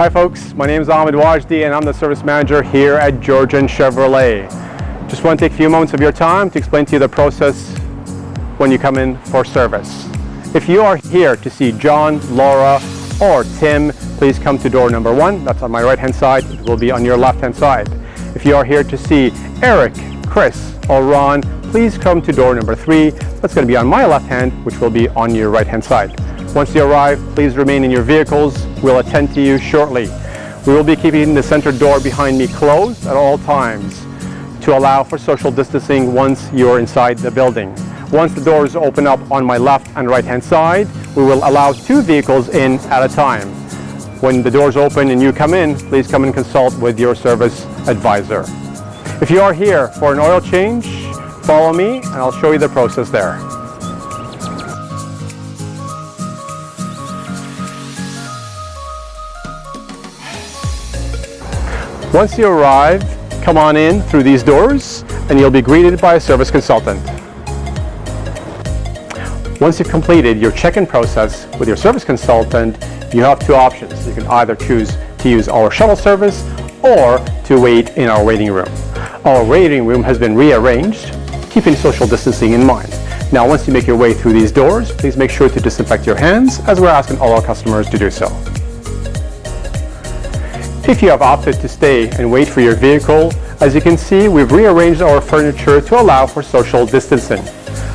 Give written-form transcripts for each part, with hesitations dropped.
Hi folks, my name is Ahmed Wajdi and I'm the service manager here at Georgian Chevrolet. Just want to take a few moments of your time to explain to you the process when you come in for service. If you are here to see John, Laura, or Tim, please come to door number 1. That's on my right hand side. It will be on your left hand side. If you are here to see Eric, Chris, or Ron, please come to door number 3. That's going to be on my left hand, which will be on your right hand side. Once you arrive, please remain in your vehicles. We'll attend to you shortly. We will be keeping the center door behind me closed at all times to allow for social distancing once you're inside the building. Once the doors open up on my left and right hand side, we will allow 2 vehicles in at a time. When the doors open and you come in, please come and consult with your service advisor. If you are here for an oil change, follow me and I'll show you the process there. Once you arrive, come on in through these doors and you'll be greeted by a service consultant. Once you've completed your check-in process with your service consultant, you have 2 options. You can either choose to use our shuttle service or to wait in our waiting room. Our waiting room has been rearranged, keeping social distancing in mind. Now, once you make your way through these doors, please make sure to disinfect your hands, as we're asking all our customers to do so. If you have opted to stay and wait for your vehicle, as you can see, we've rearranged our furniture to allow for social distancing.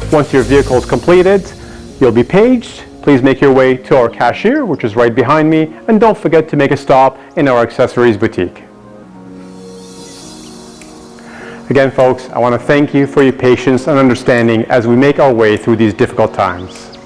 Once your vehicle is completed, you'll be paged. Please make your way to our cashier, which is right behind me, and don't forget to make a stop in our accessories boutique. Again, folks, I want to thank you for your patience and understanding as we make our way through these difficult times.